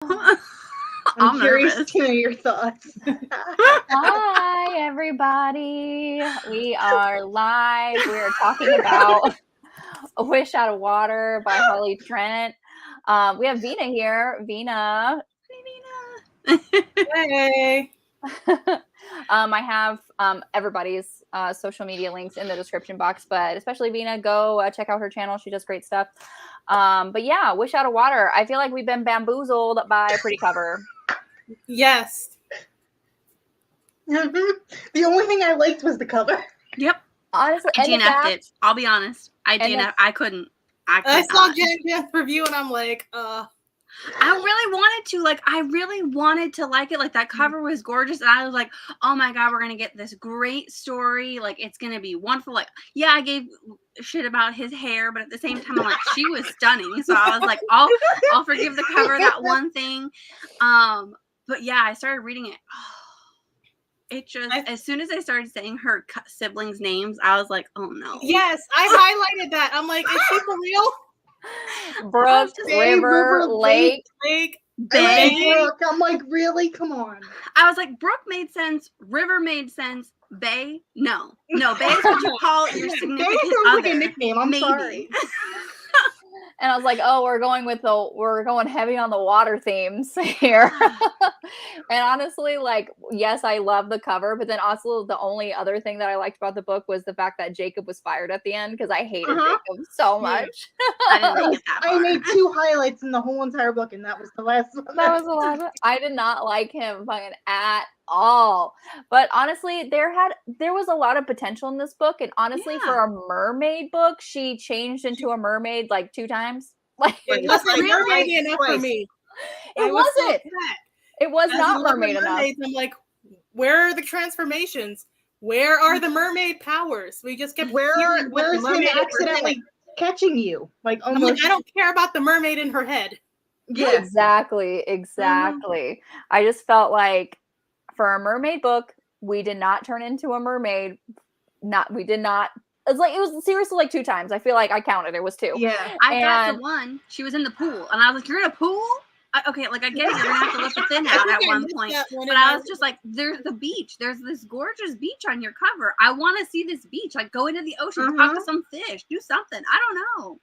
I'm curious nervous. to know your thoughts. Hi, everybody. We are live. We're talking about A Wish Out of Water by Holley, Trent. We have Veena here. Veena. Hey. I have everybody's social media links in the description box, but especially Veena, go check out her channel. She does great stuff. But yeah, Wish Out of Water. I feel like we've been bamboozled by a pretty cover. Yes. The only thing I liked was the cover. Yep. Honestly, I DNF'd it. I'll be honest. I DNF'd. I couldn't. I saw Jen's review and I'm like, I really wanted to. Like, I really wanted to like it. Like, that cover was gorgeous. And I was like, oh my God, we're going to get this great story. Like, it's going to be wonderful. Like, yeah, I gave shit about his hair, but at the same time, I'm like, she was stunning. So I was like, I'll forgive the cover, that one thing. But yeah, I started reading it. It just, as soon as I started saying her siblings' names, I was like, oh no. Yes, I highlighted that. I'm like, is she for real? Brook, River, Lake, Bay. Brooke. I'm like, really? Come on. I was like, Brook made sense. River made sense. Bay? No. Bay is what you call your significant Bay sounds other. like a nickname. I'm sorry. And I was like, oh, we're going heavy on the water themes here. And honestly, like, yes, I love the cover, but then also the only other thing that I liked about the book was the fact that Jacob was fired at the end, because I hated Jacob so much. I didn't make it that far. I made 2 highlights in the whole entire book, and that was the last one. That was the last one. I did not like him fucking at all. But honestly, there was a lot of potential in this book, and honestly, for a mermaid book, she changed into a mermaid like 2 times. Like, it wasn't mermaid enough for me. It wasn't. It was not mermaid enough. I'm like, where are the transformations? Where are the mermaid powers? We just kept where's him accidentally catching you? Like, almost. I'm like, I don't care about the mermaid in her head. Yeah, exactly. I just felt like for a mermaid book, we did not turn into a mermaid. We did not. It's like, it was seriously like 2 times. I feel like I counted. It was 2. Yeah. I got to one. She was in the pool, and I was like, "You're in a pool?" Okay, like, I get it. You're gonna have to let the fin out at one point. But I was just like, "There's the beach. There's this gorgeous beach on your cover. I want to see this beach. Like, go into the ocean, talk to some fish, do something. I don't know."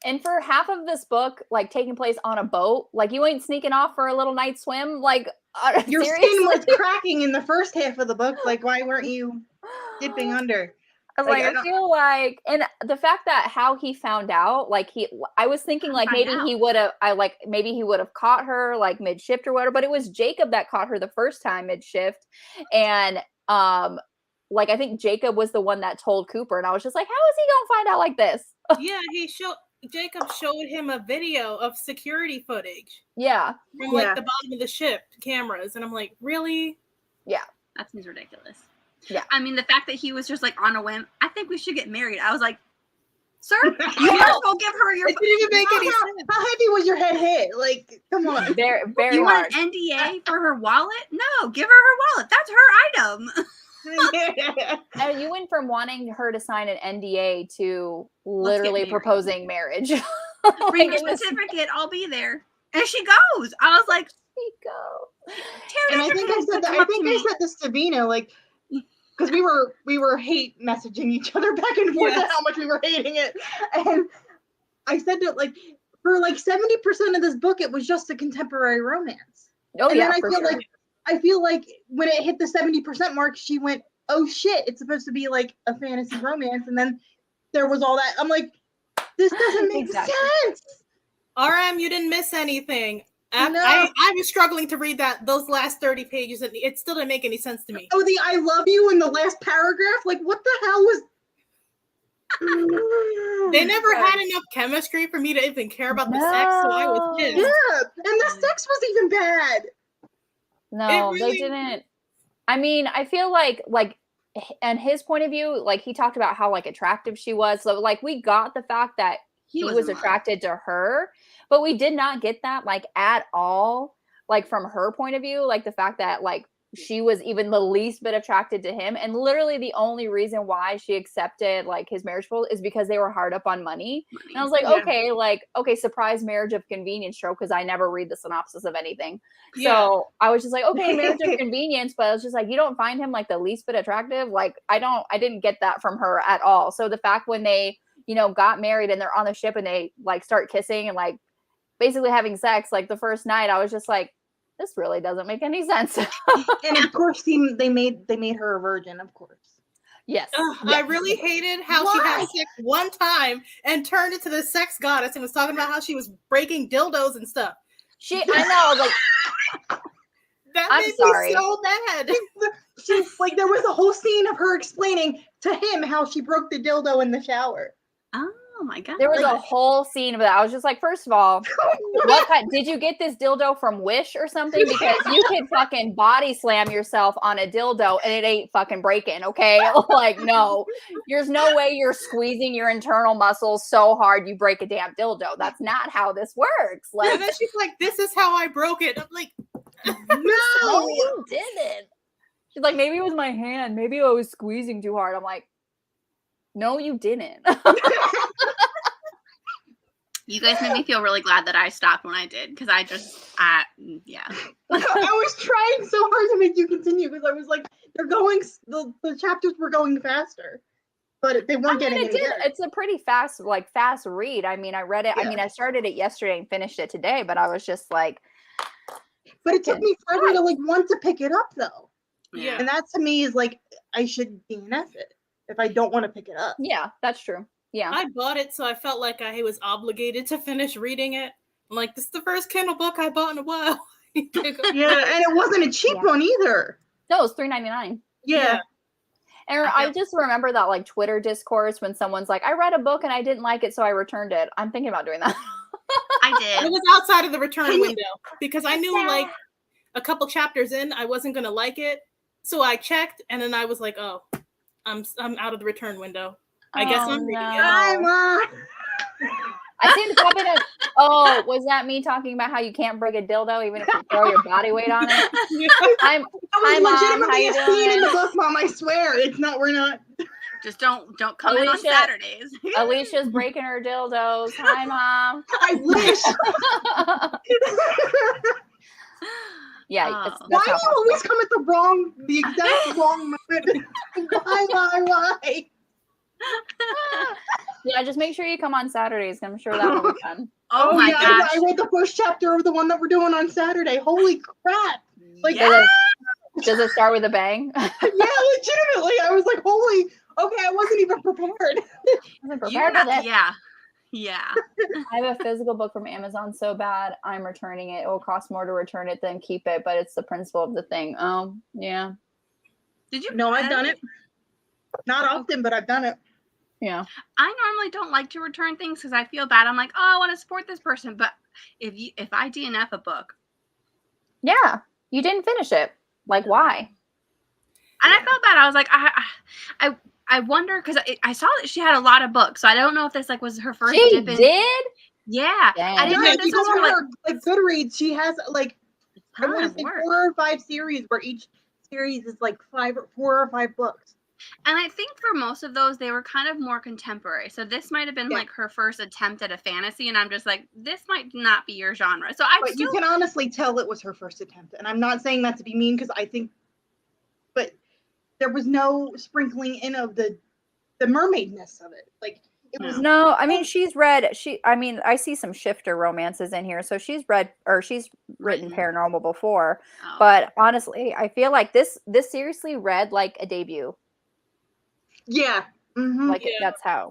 And for half of this book, like, taking place on a boat, like, you ain't sneaking off for a little night swim. Like, your skin was cracking in the first half of the book. Like, why weren't you dipping under? I was like, I feel like, and the fact that how he found out, like, I was thinking like maybe he would have caught her like mid-shift or whatever, but it was Jacob that caught her the first time mid-shift. And like, I think Jacob was the one that told Cooper, and I was just like, how is he gonna find out like this? Yeah, Jacob showed him a video of security footage. Yeah. From like the bottom of the ship cameras, and I'm like, really? Yeah. That seems ridiculous. Yeah. I mean, the fact that he was just like on a whim, I think we should get married. I was like, sir, you must go give her your. It didn't even make any sense. How heavy was your head hit? Like, come on. Very, very you hard. Want an NDA for her wallet? No, give her her wallet. That's her item. And you went from wanting her to sign an NDA to literally proposing marriage. Bring your certificate. I'll be there. And she goes. I was like, she goes. And I think I said this to Veena, like, because we were hate messaging each other back and forth at how much we were hating it. And I said that, like, for like 70% of this book, it was just a contemporary romance. Oh, and yeah, then I feel like when it hit the 70% mark, she went, oh shit, it's supposed to be like a fantasy romance. And then there was all that. I'm like, this doesn't make sense. RM, you didn't miss anything. No. I was struggling to read those last 30 pages, and it still didn't make any sense to me. Oh, the I love you in the last paragraph? Like, what the hell was... They never had enough chemistry for me to even care about the sex, so I was pissed. Yeah, and the sex was even bad. No, really... they didn't. I mean, I feel like, and his point of view, like, he talked about how, like, attractive she was. So, like, we got the fact that he was attracted to her, but we did not get that, like, at all, like, from her point of view, like, the fact that, like, she was even the least bit attracted to him. And literally the only reason why she accepted like his marriage proposal is because they were hard up on money. And I was like, okay, surprise marriage of convenience trope, because I never read the synopsis of anything. So I was just like, okay, marriage of convenience, but I was just like, you don't find him like the least bit attractive? Like, I didn't get that from her at all. So the fact when they, you know, got married and they're on the ship and they like start kissing and like basically having sex like the first night, I was just like, this really doesn't make any sense. And of course they made her a virgin, of course. Yes. I really hated how she had sex one time and turned into the sex goddess and was talking about how she was breaking dildos and stuff. I know, like that made me so mad. She's like, there was a whole scene of her explaining to him how she broke the dildo in the shower. Oh my god! There was a whole scene of that. I was just like, first of all, did you get this dildo from Wish or something? Because you can fucking body slam yourself on a dildo and it ain't fucking breaking, okay? Like, no, there's no way you're squeezing your internal muscles so hard you break a damn dildo. That's not how this works. Like, and then she's like, "This is how I broke it." I'm like, no, you didn't. She's like, maybe it was my hand. Maybe I was squeezing too hard. I'm like, no, you didn't. You guys made me feel really glad that I stopped when I did, because I was trying so hard to make you continue because I was like, the chapters were going faster, but they weren't getting any better. It's a pretty fast read. I mean, I read it. Yeah. I mean, I started it yesterday and finished it today, but I was just like, but it took me forever to like want to pick it up though. Yeah. And that to me is like, I should DNF it if I don't want to pick it up. Yeah, that's true. Yeah. I bought it, so I felt like I was obligated to finish reading it. I'm like, this is the first Kindle book I bought in a while. Yeah, and it wasn't a cheap one either. No, it was $3.99. Yeah. And I just remember that like Twitter discourse when someone's like, I read a book and I didn't like it, so I returned it. I'm thinking about doing that. I did. It was outside of the return window because I knew like a couple chapters in I wasn't gonna like it. So I checked and then I was like, oh, I'm out of the return window. I guess I'm reading it. I seem to pop in a. Oh, was that me talking about how you can't break a dildo even if you throw your body weight on it? Hi, Mom. How you doing? Scene in the book, Mom. I swear, it's not. We're not. Just don't come in on Saturdays. Alicia's breaking her dildos. Hi, Mom. I wish. Yeah. Why do you always come at the exact wrong moment? Why? Yeah, just make sure you come on Saturdays. I'm sure that will be fun. Oh my gosh. I read the first chapter of the one that we're doing on Saturday. Holy crap. Like, does it start with a bang? Yeah, legitimately. I was like, holy, okay, I wasn't even prepared. Yeah. I have a physical book from Amazon so bad, I'm returning it. It will cost more to return it than keep it, but it's the principle of the thing. Oh, yeah. Did you? No, I've done it. Not often, but I've done it. Yeah. I normally don't like to return things because I feel bad. I'm like, oh, I want to support this person. But if I DNF a book. Yeah. You didn't finish it. Like, why? And I felt bad. I was like, I wonder, because I saw that she had a lot of books. So I don't know if this like was her first. She did? Yeah. Dang. I didn't know this was her like Goodreads. She has like I want to say 4 or 5 series where each series is like 4 or 5 books. And I think for most of those, they were kind of more contemporary. So this might have been like her first attempt at a fantasy. And I'm just like, this might not be your genre. So But you can honestly tell it was her first attempt. And I'm not saying that to be mean because I think, but there was no sprinkling in of the mermaidness of it. Like, it was. No, I mean, I see some shifter romances in here. So she's written paranormal before. Oh. But honestly, I feel like this seriously read like a debut. Yeah. Mm-hmm. Like that's. I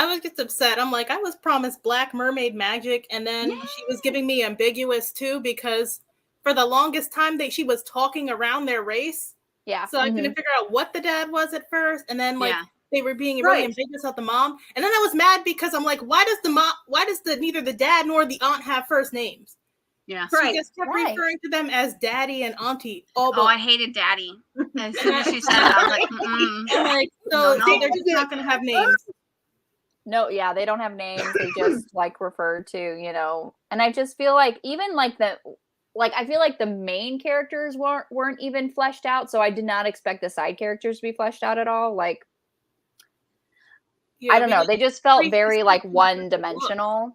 was just upset. I'm like, I was promised Black Mermaid magic, and then she was giving me ambiguous too, because for the longest time she was talking around their race. Yeah. So I couldn't figure out what the dad was at first, and then they were being really ambiguous about the mom, and then I was mad because I'm like, why does neither the dad nor the aunt have first names? Yeah. So she just kept referring to them as daddy and auntie. Oh, I hated daddy. As soon as she said it, I was like, I'm like, so they're just not going to have names. No, yeah, they don't have names. They just like refer to, and I just feel like even like like I feel like the main characters weren't even fleshed out, so I did not expect the side characters to be fleshed out at all. Like, I don't know, they just felt very like one-dimensional.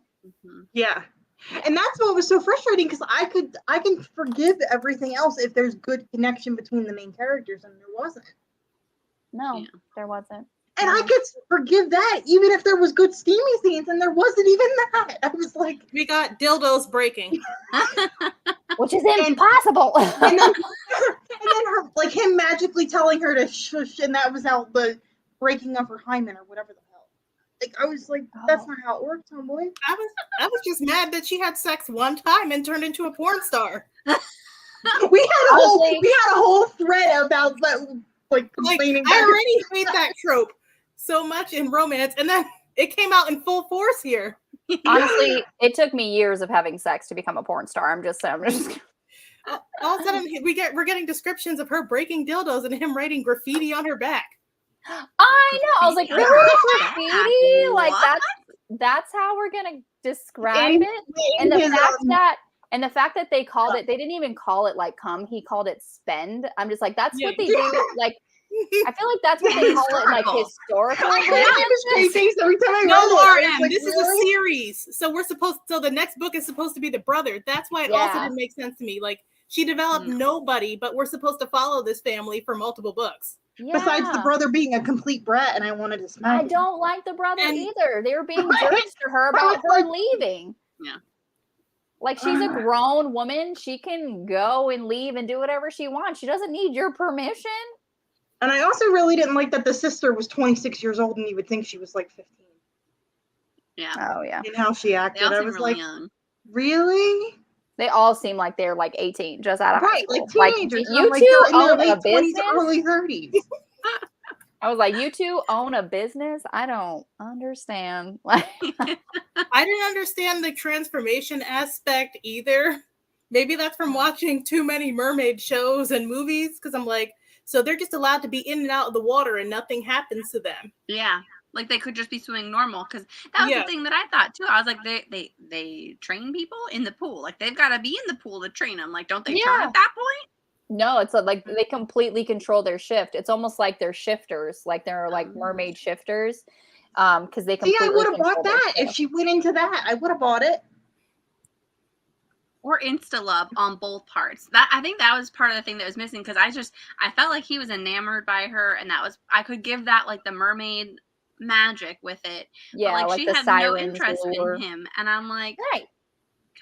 Yeah. And that's what was so frustrating, because I can forgive everything else if there's good connection between the main characters, and there wasn't. No, there wasn't. And I could forgive that even if there was good steamy scenes, and there wasn't even that. I was like, we got dildos breaking, which is impossible. And then her, like, him magically telling her to shush, and that was how the breaking of her hymen or whatever the hell. Like, I was like, that's not how it works, homeboy. I was just mad that she had sex one time and turned into a porn star. We had a whole thread about that, like complaining. I already hate that trope so much in romance, and then it came out in full force here. Honestly, it took me years of having sex to become a porn star. I'm just all of a sudden we're getting descriptions of her breaking dildos and him writing graffiti on her back. I know. I was like, really? Graffiti? Like that's how we're gonna describe it. And the fact that they called it, they didn't even call it like come, he called it spend. I'm just like, that's what they do. Like, I feel like that's what they call it, like historical. Every time I no, RM. This is a series, so the next book is supposed to be the brother. That's why it also didn't make sense to me. Like, she developed nobody, but we're supposed to follow this family for multiple books. Yeah. Besides the brother being a complete brat, and I wanted to smack him. I don't like the brother either. They were being jerks to her about her leaving. Yeah. Like, she's a grown woman. She can go and leave and do whatever she wants. She doesn't need your permission. And I also really didn't like that the sister was 26 years old, and you would think she was like 15. Yeah. Oh, yeah. And how she acted. They all I seem was really like, young. Really? They all seem like they're like 18, just out of high school. Like teenagers. Like, you like, two they're in own their a late 20s, business? early 30s. I was like, you two own a business? I don't understand. Like, I didn't understand the transformation aspect either. Maybe that's from watching too many mermaid shows and movies, because I'm like, so they're just allowed to be in and out of the water and nothing happens to them. Yeah. Like, they could just be swimming normal, because that was the thing that I thought too. I was like, they train people in the pool. Like, they've got to be in the pool to train them. Like, don't they turn at that point? No, it's like they completely control their shift. It's almost like they're shifters, like they're like mermaid shifters, because they completely. See, I would have bought that if she went into that. I would have bought it. Or insta love on both parts. That, I think that was part of the thing that was missing, because I felt like he was enamored by her, and I could give that like the mermaid magic with it. Yeah, but, like she had no interest in him, and I'm like, right,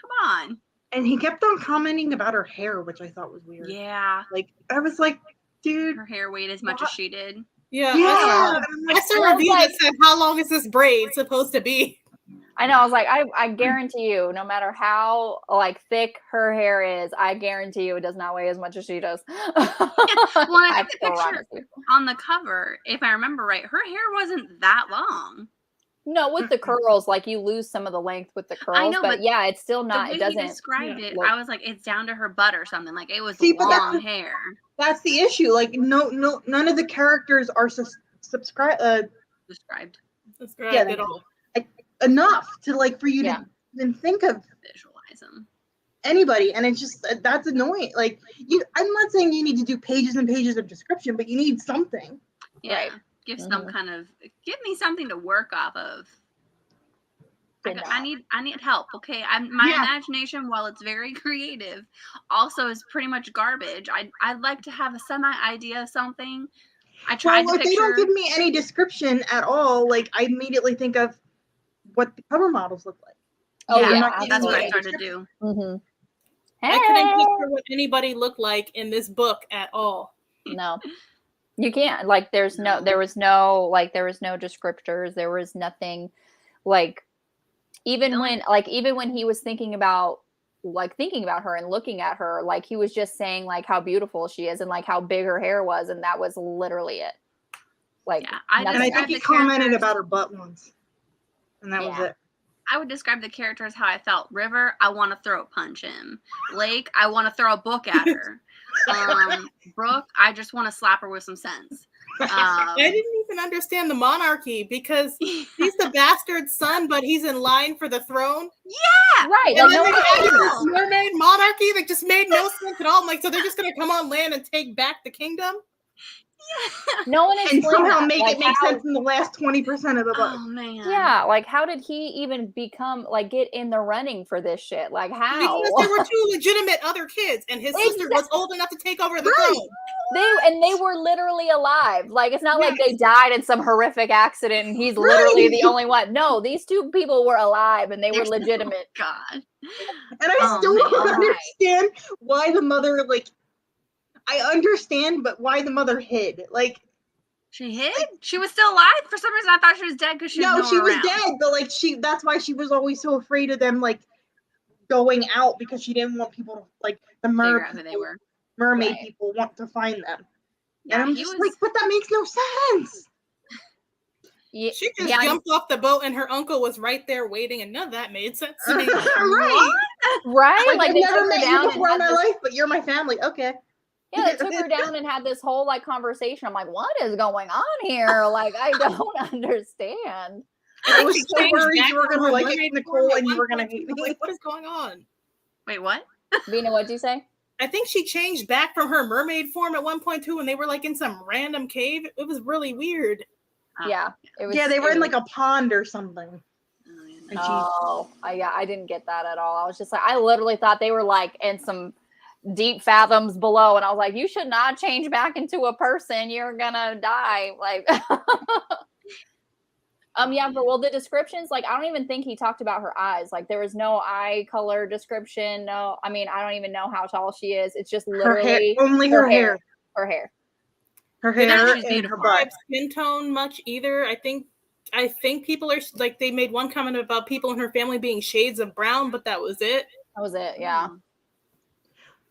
come on. And he kept on commenting about her hair, which I thought was weird. Yeah, like I was like, dude, her hair weighed as much as she did. Yeah. I saw a review that said, "How long is this braid supposed to be?" I know. I was like, I guarantee you, no matter how like thick her hair is, I guarantee you it does not weigh as much as she does. Well, I think the picture on the cover, if I remember right, her hair wasn't that long. No, with the curls, like you lose some of the length with the curls. I know, but yeah, it's still not. The way it doesn't. He described it. I was like, it's down to her butt or something. Like, it was long hair. That's the issue. Like, no, none of the characters are described at all. Enough to like for you to even think of visualize them. Anybody, and it's just that's annoying. Like, I'm not saying you need to do pages and pages of description, but you need something. Yeah. Right. Give me something to work off of. I need help. Okay. My imagination, while it's very creative, also is pretty much garbage. I'd like to have a semi idea of something. I tried to picture. If they don't give me any description at all, like I immediately think of what the cover models look like. Oh yeah, that's what I started to do. Mm-hmm. Hey. I couldn't picture what anybody looked like in this book at all. No. You can't, like, there was no descriptors. There was nothing, like, even when he was thinking about her and looking at her, like, he was just saying, like, how beautiful she is and, like, how big her hair was. And that was literally it. Like, and I think he commented about her butt once. And that was it. I would describe the character as how I felt. River, I want to throat punch him. Lake, I want to throw a book at her. Brooke, I just want to slap her with some sense. I didn't even understand the monarchy, because he's the bastard son, but he's in line for the throne. Yeah, right. And then they have this mermaid monarchy anarchy that just made no sense at all. I'm like, so they're just gonna come on land and take back the kingdom? No one and somehow that. make like, it make sense in the last 20% of the book. Oh man. Yeah, like how did he even become like get in the running for this shit? Like how? Because there were two legitimate other kids, and his sister was old enough to take over the throne. They were literally alive. Like it's not like they died in some horrific accident and he's literally the only one. No, these two people were alive and they were legitimate. God. And I still don't understand why the mother, like, I understand, but why the mother hid. Like, she hid? Like, she was still alive? For some reason I thought she was dead because she was she was dead, but like that's why she was always so afraid of them like going out, because she didn't want people to, like, the mermaid people want to find them. Yeah, and I'm just like, but that makes no sense. Yeah, she just jumped off the boat and her uncle was right there waiting, and none of that made sense to me. Right? Like, I've never met you before in my life, but you're my family. Okay. Yeah, they took her down and had this whole like conversation. I'm like, what is going on here? Like, I don't understand. I was so worried you were gonna like Nicole and you were gonna hate me. Like, what is going on? Wait, what? Veena, what'd you say? I think she changed back from her mermaid form at one point too, and they were like in some random cave. It was really weird. Yeah, it was. Yeah, they were in like a pond or something. I didn't get that at all. I was just like, I literally thought they were like in some deep fathoms below, and I was like, you should not change back into a person. You're gonna die. Like, but the descriptions, like, I don't even think he talked about her eyes. Like, there was no eye color description. No, I mean, I don't even know how tall she is. It's just literally her hair. Her hair. Her hair and her butt. Skin tone much either. I think people are like, they made one comment about people in her family being shades of brown, but that was it. That was it. Yeah.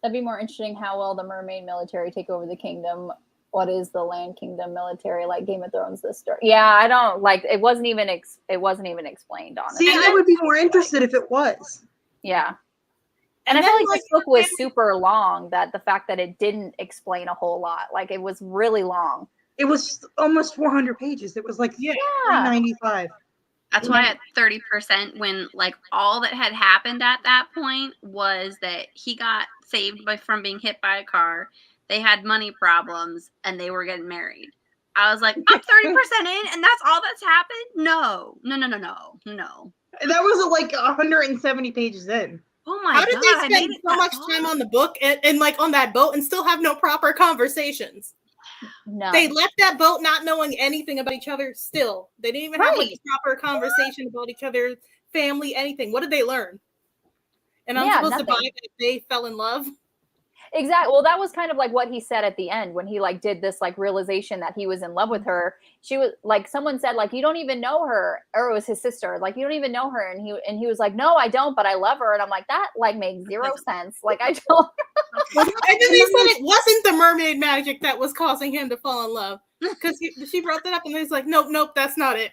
That'd be more interesting. How will the mermaid military take over the kingdom? What is the land kingdom military, like Game of Thrones? This story. Yeah, I don't like. It wasn't even explained, honestly. See, I would be more interested if it was. Yeah. And I feel like this book was super long, that the fact that it didn't explain a whole lot. Like, it was really long. It was almost 400 pages. It was like 395. That's why at 30%, when like all that had happened at that point was that he got saved from being hit by a car. They had money problems and they were getting married. I was like, I'm 30% in and that's all that's happened? No. That was like 170 pages in. Oh my God. How did they spend so much time on the book and like on that boat and still have no proper conversations? No. They left that boat not knowing anything about each other still. They didn't even have like a proper conversation about each other, family, anything. What did they learn? And I'm supposed to buy that they fell in love? Exactly. Well, that was kind of like what he said at the end when he like did this like realization that he was in love with her. She was like, someone said like, you don't even know her, or it was his sister. Like, you don't even know her. And he was like, no, I don't, but I love her. And I'm like, that like makes zero sense. Like, I don't. And then they said it wasn't the mermaid magic that was causing him to fall in love, because she brought that up and he's like, nope, that's not it.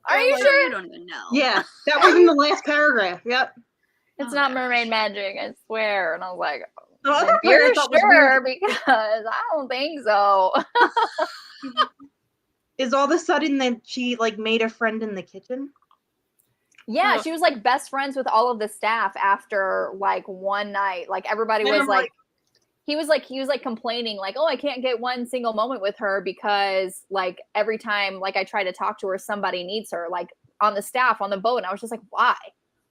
Are you sure? You don't even know. Yeah, that was in the last paragraph. Yep. It's not mermaid magic, I swear. And I was like, oh, you're sure? Because I don't think so. Is all of a sudden that she like made a friend in the kitchen? Yeah, she was like best friends with all of the staff after like one night. Like everybody was like, he was like complaining like, oh, I can't get one single moment with her because like every time like I try to talk to her, somebody needs her, like on the staff on the boat. And I was just like, why?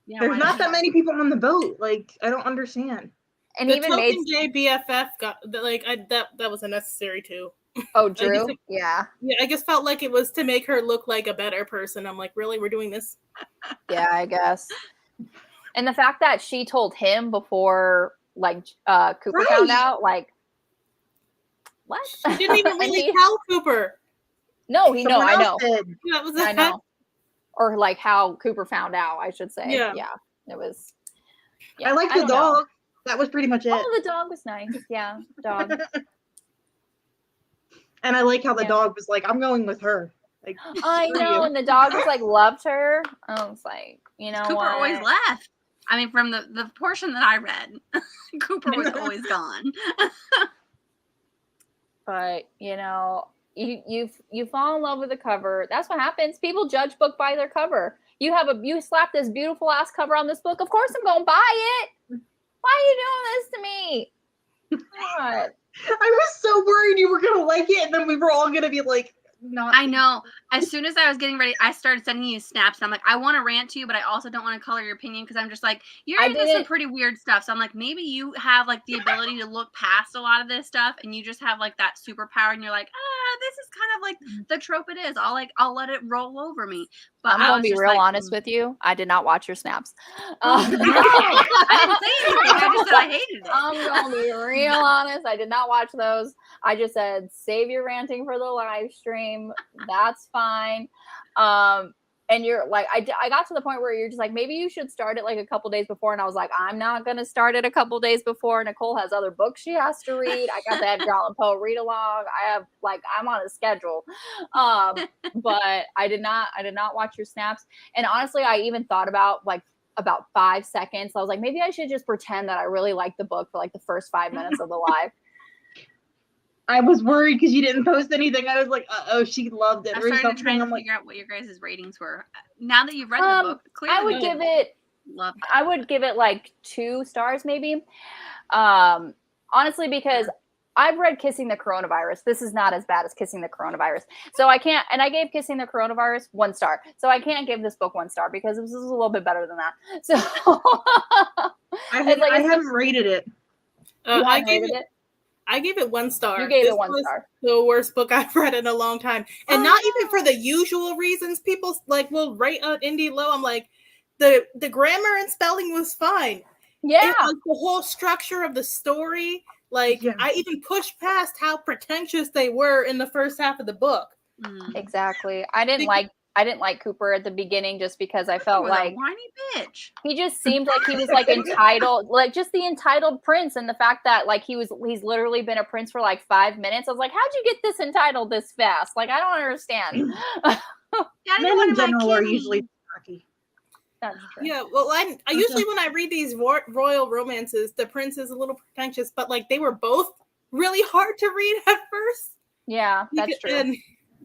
Yeah, there's not that many people on the boat. Like, I don't understand. And the even made BFF got like that was unnecessary too. Oh, Drew. Yeah, I just felt like it was to make her look like a better person. I'm like, really, we're doing this? Yeah, I guess. And the fact that she told him before, like Cooper found out, like what? She didn't even really tell Cooper. No, I know. I know. Or like how Cooper found out, I should say. Yeah, it was. Yeah, I like the dog. That was pretty much it. Oh, the dog was nice. Yeah, dog. And I like how the dog was like, I'm going with her. Like, I know, and the dog just like loved her. I was like, you know, Cooper always left. I mean, from the portion that I read, Cooper was always gone. But you know, you fall in love with the cover. That's what happens. People judge book by their cover. You slap this beautiful ass cover on this book. Of course, I'm gonna buy it. Why are you doing this to me? God. I was so worried you were gonna like it, and then we were all gonna be like, not. I know. As soon as I was getting ready, I started sending you snaps. I'm like, I want to rant to you, but I also don't want to color your opinion because I'm just like, you're into some pretty weird stuff. So I'm like, maybe you have like the ability to look past a lot of this stuff, and you just have like that superpower, and you're like, this is kind of like the trope it is. I'll let it roll over me. But I'm gonna be real honest with you. I did not watch your snaps. No, I didn't say anything. I just said I hated it. I'm gonna be real honest. I did not watch those. I just said save your ranting for the live stream. That's fine. And you're like, I got to the point where you're just like, maybe you should start it like a couple days before. And I was like, I'm not gonna start it a couple days before. Nicole has other books she has to read. I got that Allan Poe read along. I'm on a schedule. But I did not watch your snaps. And honestly, I even thought about 5 seconds. I was like, maybe I should just pretend that I really like the book for like the first 5 minutes of the live. I was worried because you didn't post anything. I was like, oh, she loved it. I started trying to figure out what your guys' ratings were. Now that you've read the book, clearly I would give it like 2 stars maybe. Honestly, because I've read Kissing the Coronavirus. This is not as bad as Kissing the Coronavirus. So I can't, and I gave Kissing the Coronavirus 1 star. So I can't give this book 1 star because this is a little bit better than that. So I haven't rated it. I gave it 1 star. You gave it 1 star. The worst book I've read in a long time. And not even for the usual reasons people like will rate an indie low. I'm like, the grammar and spelling was fine. Yeah. It was the whole structure of the story. Like, I even pushed past how pretentious they were in the first half of the book. Exactly. I didn't like Cooper at the beginning just because I felt like a whiny bitch. He just seemed like he was like entitled, like just the entitled prince, and the fact that like he's literally been a prince for like 5 minutes. I was like, how'd you get this entitled this fast? Like, I don't understand. Men in general are usually cocky. That's true. Yeah, well, I usually when I read these royal romances, the prince is a little pretentious, but like they were both really hard to read at first. Yeah, that's true.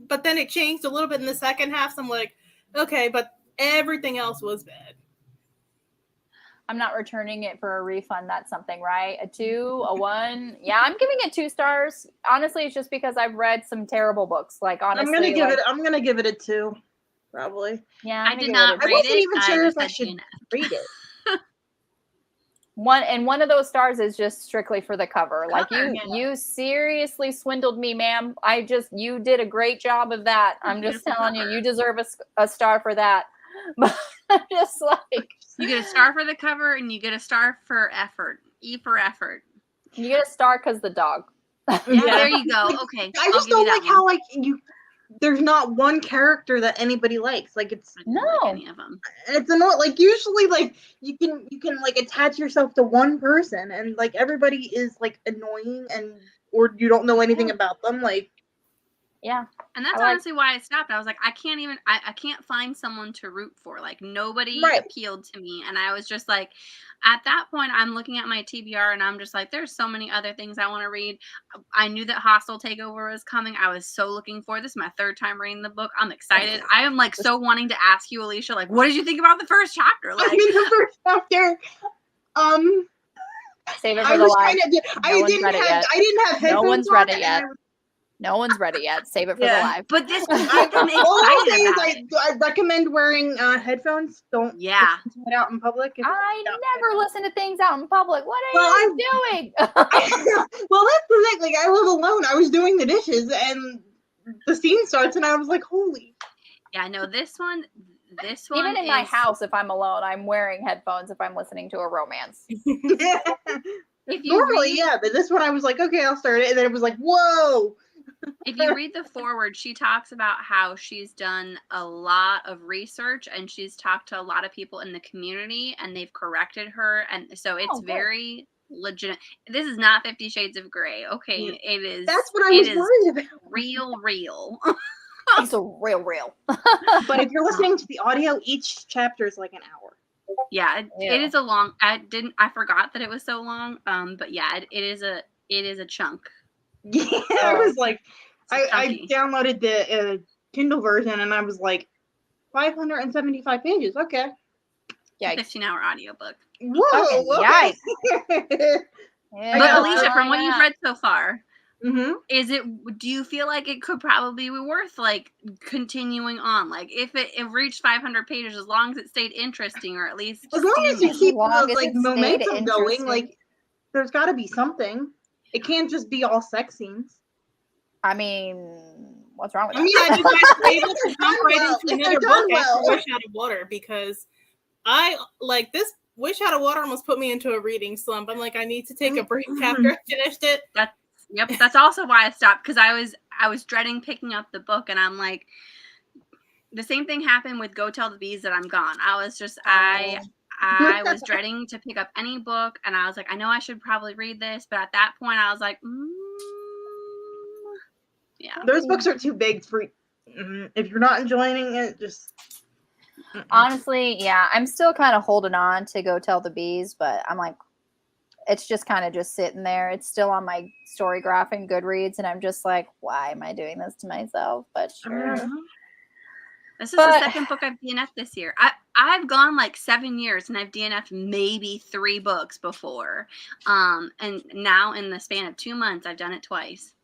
But then it changed a little bit in the second half. So I'm like, okay, but everything else was bad. I'm not returning it for a refund. That's something, right? A 2, a 1. Yeah, I'm giving it 2 stars. Honestly, it's just because I've read some terrible books. Like, honestly, I'm gonna give it a 2, probably. Yeah, I did not rate it. I wasn't even sure if I should read it. One of those stars is just strictly for the cover. Like you seriously swindled me, ma'am. You did a great job of that. I'm just telling you, you deserve a star for that. But I'm just like, you get a star for the cover and you get a star for effort. E for effort. You get a star because the dog. Yeah, there you go. Okay. I just don't like how there's not one character that anybody likes. Like it's no like any of them. It's annoying. Like usually, like you can like attach yourself to one person, and like everybody is like annoying, or you don't know anything about them. Like, yeah, and that's honestly why I stopped. I was like, I can't find someone to root for. Like nobody appealed to me, and I was just like, at that point, I'm looking at my TBR and I'm just like, there's so many other things I want to read. I knew that Hostile Takeover was coming. I was so looking forward. This is my 3rd time reading the book. I'm excited. I am like so wanting to ask you, Alicia, like, what did you think about the first chapter? Like, the first chapter, save it for the live. I didn't have headphones. No one's read it yet. No one's read it yet. Save it for the live. But this I'm excited about it. I recommend wearing headphones. Don't listen to it out in public. I never listen to things out in public. What are you doing? Well, that's the thing. Like, I live alone. I was doing the dishes, and the scene starts, and I was like, holy. Yeah, no, this one. Even in my house, if I'm alone, I'm wearing headphones if I'm listening to a romance. Normally, but this one I was like, okay, I'll start it, and then it was like, whoa. If you read the foreword, she talks about how she's done a lot of research and she's talked to a lot of people in the community and they've corrected her. And so it's very legit. This is not 50 Shades of Grey. Okay. It is. That's what I was worried about. Real. It's a real. But if you're listening to the audio, each chapter is like an hour. Yeah, it is a long. I forgot that it was so long. But yeah, it is a chunk. Yeah, I was like, I downloaded the Kindle version, and I was like, 575 pages. Okay. a 15-hour audiobook. Whoa! Yikes. Yeah, but Alicia, from what you've read so far, do you feel like it could probably be worth like continuing on? Like if it reached 500 pages, as long as it stayed interesting, or at least as long as you keep the like momentum going, like there's got to be something. It can't just be all sex scenes. I mean, what's wrong with that? I mean, I you guys were able to jump right into another book after Wish Out of Water, because I like this. Wish Out of Water almost put me into a reading slump. I'm like, I need to take a break after I finished it. That's also why I stopped, because I was dreading picking up the book, and I'm like, the same thing happened with Go Tell the Bees that I'm gone. I was just I was dreading to pick up any book, and I was like, I know I should probably read this, but at that point I was like, yeah. Those books are too big for if you're not enjoying it, just honestly, yeah, I'm still kind of holding on to Go Tell the Bees, but I'm like, it's just kind of just sitting there. It's still on my story graph in Goodreads, and I'm just like, why am I doing this to myself? But sure. This is the second book I've DNF'd this year. I've gone like 7 years, and I've DNF'd maybe 3 books before. And now in the span of 2 months, I've done it twice.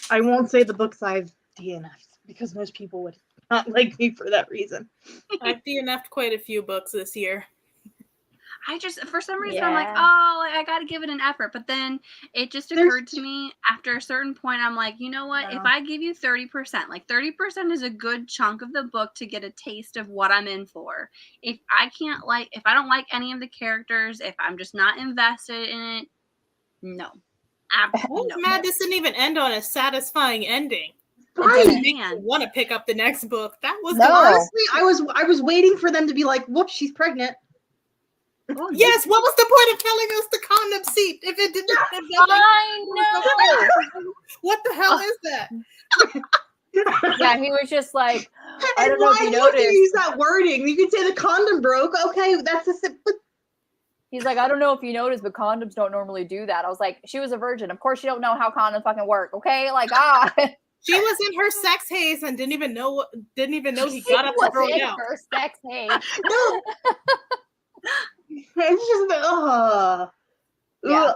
I won't say the books I've DNF'd, because most people would not like me for that reason. I've DNF'd quite a few books this year. I just, for some reason, I'm like, oh, I got to give it an effort. But then it just occurred to me after a certain point, I'm like, you know what? If I give you 30%, like 30% is a good chunk of the book to get a taste of what I'm in for. If I don't like any of the characters, if I'm just not invested in it, no. I was mad this didn't even end on a satisfying ending. Right. I want to pick up the next book. That was honestly, I was waiting for them to be like, whoops, she's pregnant. Oh, yes, what was the point of telling us the condom seat if it didn't? I know. What the hell is that? Yeah, he was just like, I don't know if you noticed. Use that wording. You could say the condom broke. Okay, that's a. He's like, I don't know if you noticed, but condoms don't normally do that. I was like, she was a virgin. Of course, you don't know how condoms fucking work. Okay, like She was in her sex haze and didn't even know he got up to throw it out. Her sex haze. No. It's just yeah.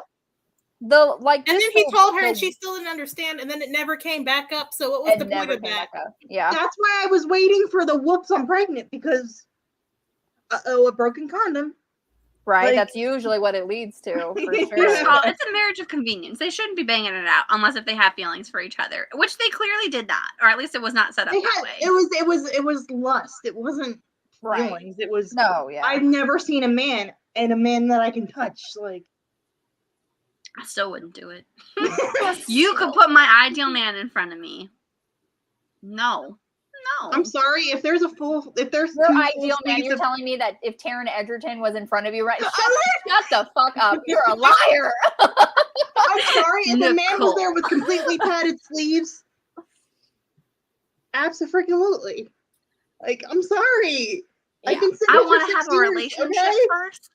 And then he told her, and she still didn't understand, and then it never came back up. So what was the point of that? Yeah, that's why I was waiting for the whoops, I'm pregnant, because a broken condom. Right, like, that's usually what it leads to. For sure. It's a marriage of convenience. They shouldn't be banging it out unless if they have feelings for each other, which they clearly did not, or at least it was not set up that way. It was lust. It wasn't. Right. Feelings. It was I've never seen a man that I can touch. Like, I still wouldn't do it. You could put my ideal man in front of me. No. I'm sorry. If there's your ideal man, you're telling me that if Taron Egerton was in front of you, right? Shut the fuck up. You're a liar. I'm sorry. If the man was there with completely padded sleeves, absolutely. Like, I'm sorry. Yeah. I want to have a relationship first.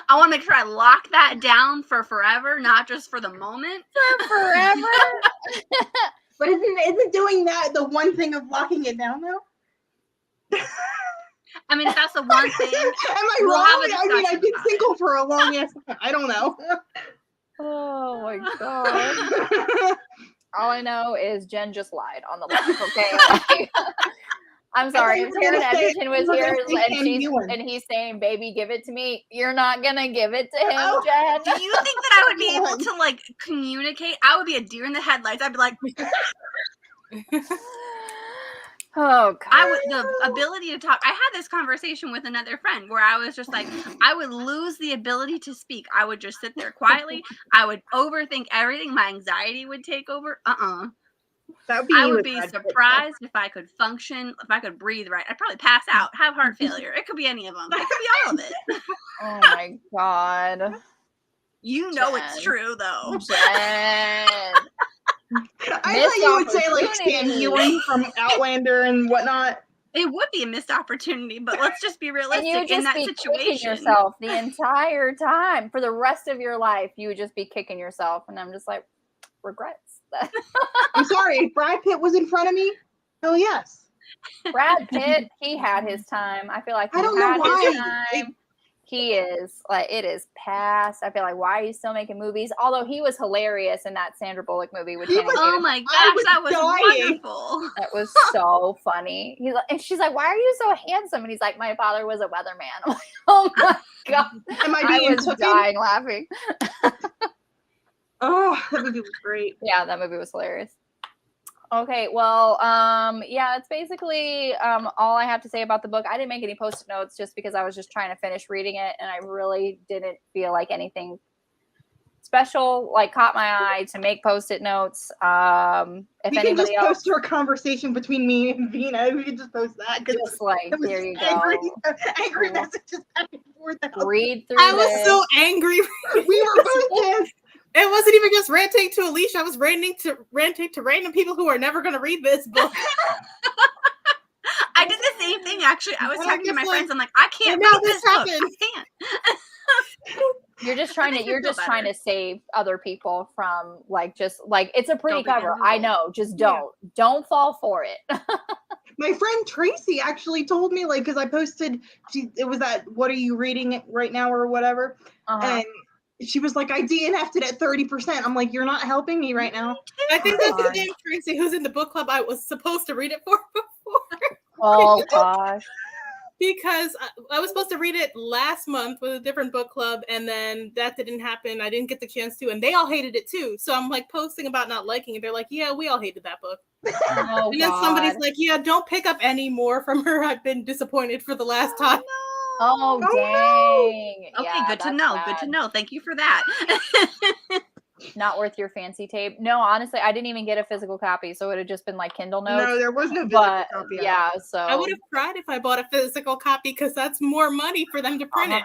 I want to make sure I lock that down for forever, not just for the moment. For forever. But isn't doing that the one thing of locking it down, though? I mean, if that's the one thing. Am I wrong? I mean, I've been single for a long ass time. I don't know. Oh my god. All I know is Jen just lied on the live, okay? I'm sorry, if Taron Egerton was here and he's saying, baby, give it to me, you're not going to give it to him, Jen. Do you think that I would be able to, like, communicate? I would be a deer in the headlights. I'd be like... Oh, God. The ability to talk. I had this conversation with another friend where I was just like, I would lose the ability to speak. I would just sit there quietly. I would overthink everything. My anxiety would take over. I would be surprised if I could function, if I could breathe right. I'd probably pass out, have heart failure. It could be any of them. It could be all of it. Oh my God. You know it's true, though. Jen. I thought you would say like Sam Ewing from Outlander and whatnot. It would be a missed opportunity, but let's just be realistic. And you just in that be situation. Kicking yourself the entire time for the rest of your life. You would just be kicking yourself, and I'm just like, regrets. I'm sorry, if Brad Pitt was in front of me, hell yes. Brad Pitt, he had his time. I feel like I don't know why. he is like, it is past. I feel like, why are you still making movies? Although he was hilarious in that Sandra Bullock movie with Channing Tatum. Oh my gosh, that was wonderful. That was so funny. And she's like, why are you so handsome? And he's like, my father was a weatherman. I'm like, oh my god, I was dying laughing. Oh, that movie was great. Yeah, that movie was hilarious. Okay, well, yeah, it's basically all I have to say about the book. I didn't make any post-it notes just because I was just trying to finish reading it, and I really didn't feel like anything special like caught my eye to make post-it notes. If we anybody can just else post our conversation between me and Veena. We can just post that. Just like, there you angry, go. Angry messages back and forth. Read through I was so angry. We were both in. It wasn't even just ranting to Alicia. I was ranting to random people who are never going to read this book. I did the same thing, actually. I was talking to my friends. I'm like, I can't read this book. I can't. You're just trying to save other people from it's a pretty cover. I know. Just don't fall for it. My friend Tracy actually told me, because I posted, it was that, what are you reading right now or whatever. And she was like, I DNF'd it at 30%. I'm like, you're not helping me right now. I think that's the same Tracy who's in the book club I was supposed to read it for before. Oh gosh. Because I was supposed to read it last month with a different book club, and then that didn't happen. I didn't get the chance to, and they all hated it too. So I'm posting about not liking it. They're like, yeah, we all hated that book. Oh, and then somebody's like, yeah, don't pick up any more from her. I've been disappointed for the last time. Oh, dang. No. Okay, yeah, good to know. Bad. Good to know. Thank you for that. Not worth your fancy tape. No, honestly, I didn't even get a physical copy, so it would have just been Kindle notes. No, there was no physical copy. Yeah, so I would have cried if I bought a physical copy because that's more money for them to print it.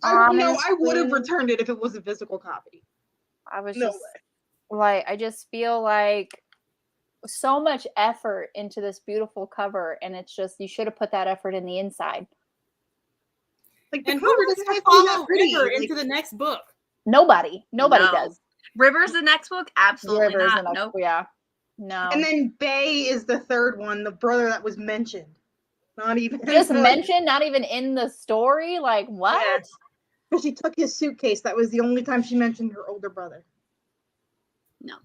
I would have returned it if it was a physical copy. I was I just feel like so much effort into this beautiful cover, and it's just, you should have put that effort in the inside. Like, the and cover who doesn't does have to be that pretty. River into the next book? Nobody does. River's the next book? Absolutely River's not. The next, nope. Yeah. No. And then Bay is the third one, the brother that was mentioned. Not even just mentioned, not even in the story. Like, what? Yeah. Because she took his suitcase. That was the only time she mentioned her older brother. No.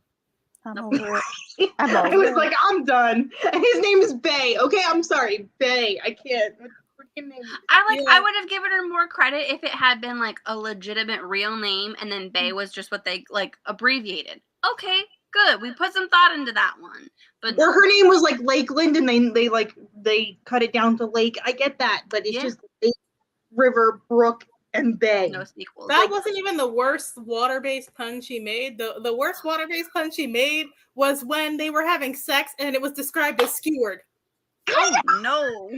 I'm over it. I was like, I'm done. His name is Bay. Okay, I'm sorry, Bay. I can't. I would have given her more credit if it had been a legitimate real name, and then Bay was just what they abbreviated. Okay, good. We put some thought into that one. But or her name was Lakeland, and they cut it down to Lake. I get that, but it's just Lake, River, Brook, and Bay. No sequels. That wasn't even the worst water-based pun she made. The worst water-based pun she made was when they were having sex and it was described as skewered. Oh no.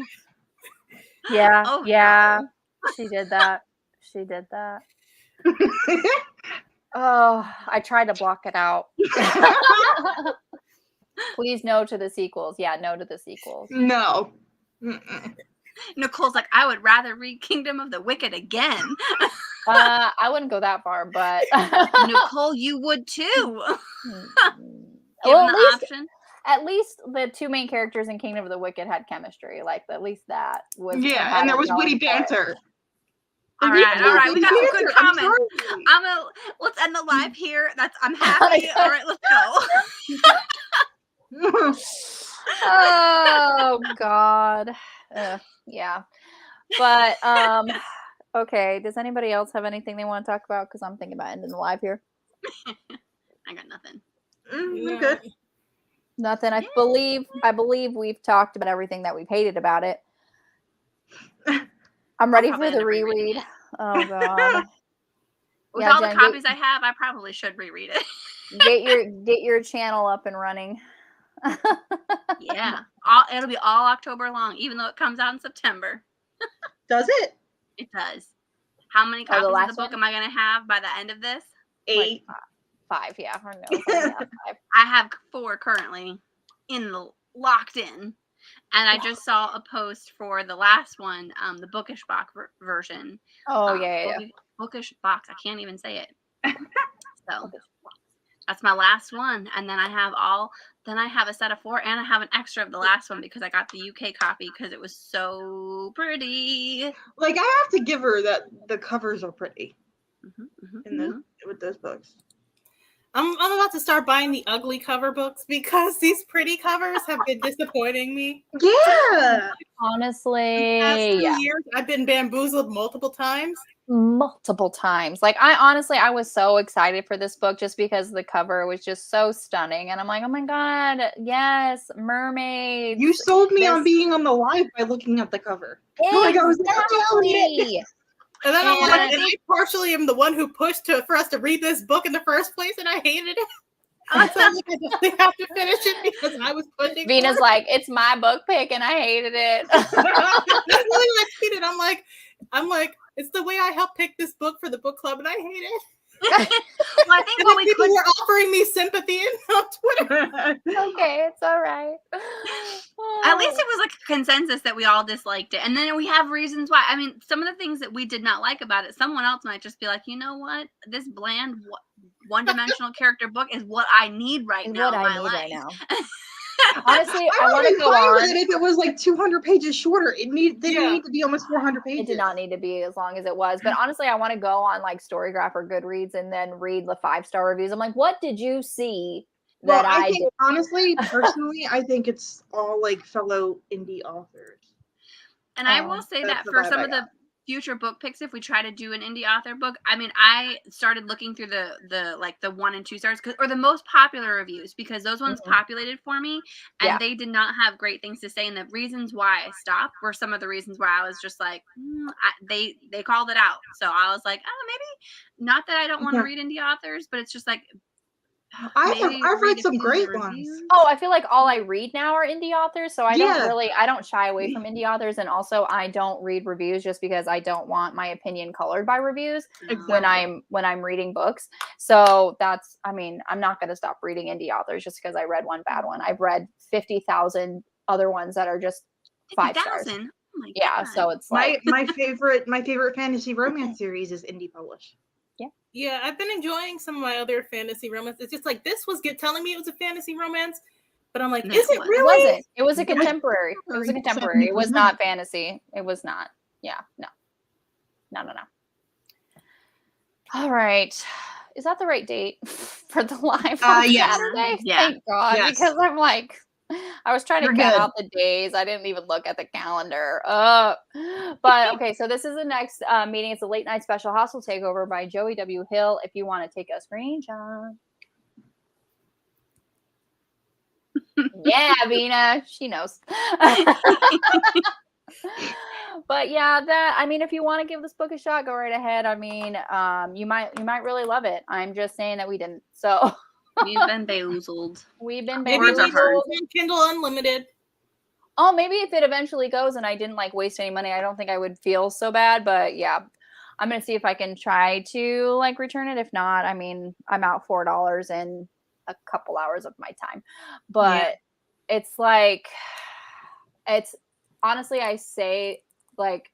Yeah. Oh, yeah. No. She did that. Oh, I tried to block it out. Please no to the sequels. Yeah, no to the sequels. No. Nicole's like, I would rather read Kingdom of the Wicked again. I wouldn't go that far, but Nicole, you would too. Well, at least the two main characters in Kingdom of the Wicked had chemistry. At least that was. Yeah, and there was witty banter. All right. We got some good comments. Let's end the live here. I'm happy. All right, let's go. Oh God. Yeah. But okay. Does anybody else have anything they want to talk about? Because I'm thinking about ending the live here. I got nothing. We're good. Nothing. I believe we've talked about everything that we've hated about it. I'm ready for the reread. Oh God. With all the copies I have, I probably should reread Get it. your channel up and running. Yeah. It'll be all October long, even though it comes out in September. Does it? It does. How many copies of the book am I going to have by the end of this? 8. 5, yeah. Or no, 5. I have 4 currently locked in. And I just saw a post for the last one, the Bookish Box version. Oh, yeah. Bookish Box. I can't even say it. So That's my last one, and then I have a set of 4, and I have an extra of the last one because I got the UK copy because it was so pretty. Like, I have to give her that the covers are pretty with those books. I'm about to start buying the ugly cover books because these pretty covers have been disappointing me. Yeah. Honestly, the past 2 years, I've been bamboozled multiple times. Like, I was so excited for this book just because the cover was just so stunning, and I'm like, oh my god, yes, mermaids. You sold me on being on the live by looking at the cover. Exactly. And then I'm like, and I partially am the one who pushed for us to read this book in the first place, and I hated it. So I definitely have to finish it because I was pushing. Veena's like, it's my book pick, and I hated it. That's really what I tweeted. I'm like, it's the way I helped pick this book for the book club, and I hate it. Well, I think what people were offering me sympathy on Twitter. Okay, it's all right. At least it was like a consensus that we all disliked it, and then we have reasons why. I mean, some of the things that we did not like about it, someone else might just be like, you know what, this bland, one-dimensional character book is what I need right now in my life. Honestly, I want to go on. With it if it was like 200 pages shorter. They need to be almost 400 pages. It did not need to be as long as it was. But honestly, I want to go on like Storygraph or Goodreads and then read the 5-star reviews. I'm like, what did you see that I think, honestly, personally, I think it's all like fellow indie authors. And I will say that for some of the future book picks, if we try to do an indie author book, I mean, I started looking through the 1 and 2 stars or the most popular reviews, because those ones populated for me, and they did not have great things to say. And the reasons why I stopped were some of the reasons where I was just like, they called it out. So I was like, oh, maybe not that I don't want to read indie authors, but it's just like, I've read some great ones. Oh, I feel like all I read now are indie authors, so I don't shy away from indie authors, and also I don't read reviews just because I don't want my opinion colored by reviews when I'm reading books. So I'm not going to stop reading indie authors just because I read one bad one. I've read 50,000 other ones that are just 5 stars. Oh my God. So it's like my favorite fantasy romance series is indie published. Yeah, I've been enjoying some of my other fantasy romance. It's just like this was telling me it was a fantasy romance, but I'm like, is it really? It wasn't. It was a contemporary. It was a contemporary. It was not fantasy. It was not. Yeah, no. All right. Is that the right date for the live on Saturday? Yeah. Thank God, because I'm like, I was trying to count out the days. I didn't even look at the calendar. But okay, so this is the next meeting. It's a late night special hostile takeover by Joey W. Hill. If you want to take a screenshot. Yeah, Veena, she knows. But yeah, if you want to give this book a shot, go right ahead. I mean, you might really love it. I'm just saying that we didn't. So we've been bamboozled. Maybe we on Kindle Unlimited. Oh, maybe if it eventually goes and I didn't like waste any money, I don't think I would feel so bad. But yeah, I'm gonna see if I can try to like return it. If not, I mean, I'm out $4 in a couple hours of my time. But it's like, it's honestly, I say, like,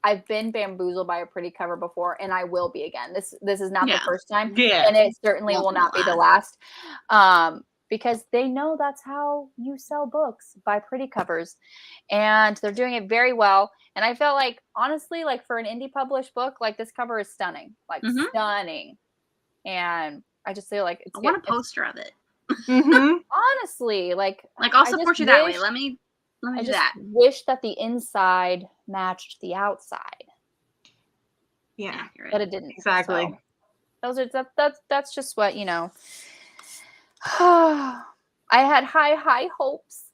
I've been bamboozled by a pretty cover before, and I will be again. This is not the first time, and it certainly will not be the last, because they know that's how you sell books, by pretty covers, and they're doing it very well. And I felt like, honestly, like for an indie published book, like this cover is stunning, like stunning, and I just feel like I want a poster of it. Honestly, like I'll support you that way. Let me I do just that. wish that the inside matched the outside. Yeah, but it didn't. Exactly. So that's just what, you know. I had high hopes.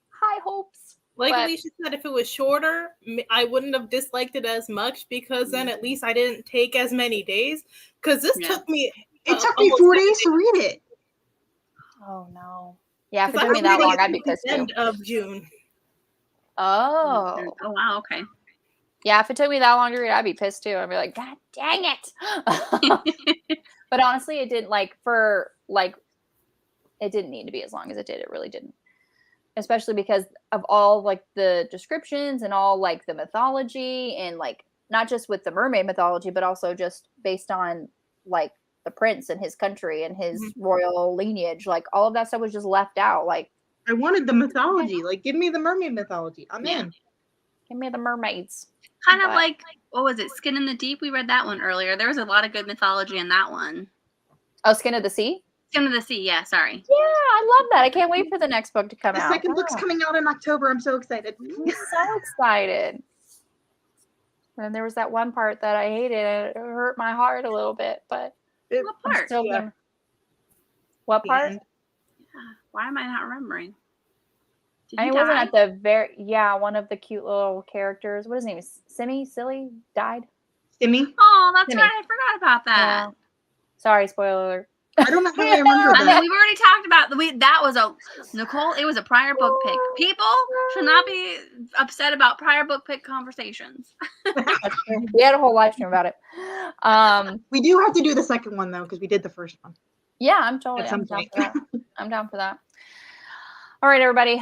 Like Alicia said, if it was shorter, I wouldn't have disliked it as much, because then at least I didn't take as many days. Because this took me. It took me 4 days to read it. Oh no! Yeah, if it took me that long, I'd be pissed too. End of June. Oh wow, okay. Yeah, if it took me that long to read, I'd be pissed too. I'd be like, God dang it. But honestly, it didn't it didn't need to be as long as it did. It really didn't. Especially because of all like the descriptions and all like the mythology, and like not just with the mermaid mythology, but also just based on like the prince and his country and his royal lineage. Like all of that stuff was just left out. Like I wanted the mythology. Like, give me the mermaid mythology. I'm in. Give me the mermaids. Kind of like, what was it? Skin in the Deep. We read that one earlier. There was a lot of good mythology in that one. Oh, Skin of the Sea? Skin of the Sea. Yeah, sorry. Yeah, I love that. I can't wait for the next book to come out. The second book's coming out in October. I'm so excited. I'm so excited. And there was that one part that I hated. It hurt my heart a little bit, but what part? What part? Yeah. Why am I not remembering? I wasn't at the one of the cute little characters. What is his name? Silly died. Simmy. Oh, that's right. I forgot about that. Yeah. Sorry, spoiler alert. I don't know how I remember that. I mean, we've already talked about that was Nicole. It was a prior book pick. People should not be upset about prior book pick conversations. We had a whole live stream about it. We do have to do the second one though because we did the first one. Yeah, I'm down for that. I'm down for that. All right, everybody.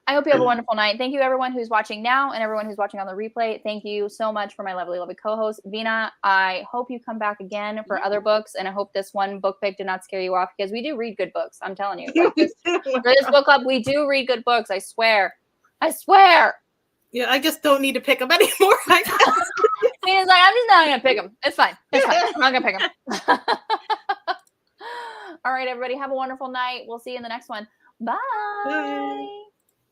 I hope you have a wonderful night. Thank you, everyone who's watching now and everyone who's watching on the replay. Thank you so much for my lovely, lovely co-host, Veena. I hope you come back again for other books, and I hope this one book pick did not scare you off because we do read good books. I'm telling you. Like for this book club, we do read good books. I swear. Yeah, I just don't need to pick them anymore. Veena's like, I'm just not going to pick them. It's fine. I'm not going to pick them. All right, everybody. Have a wonderful night. We'll see you in the next one. Bye.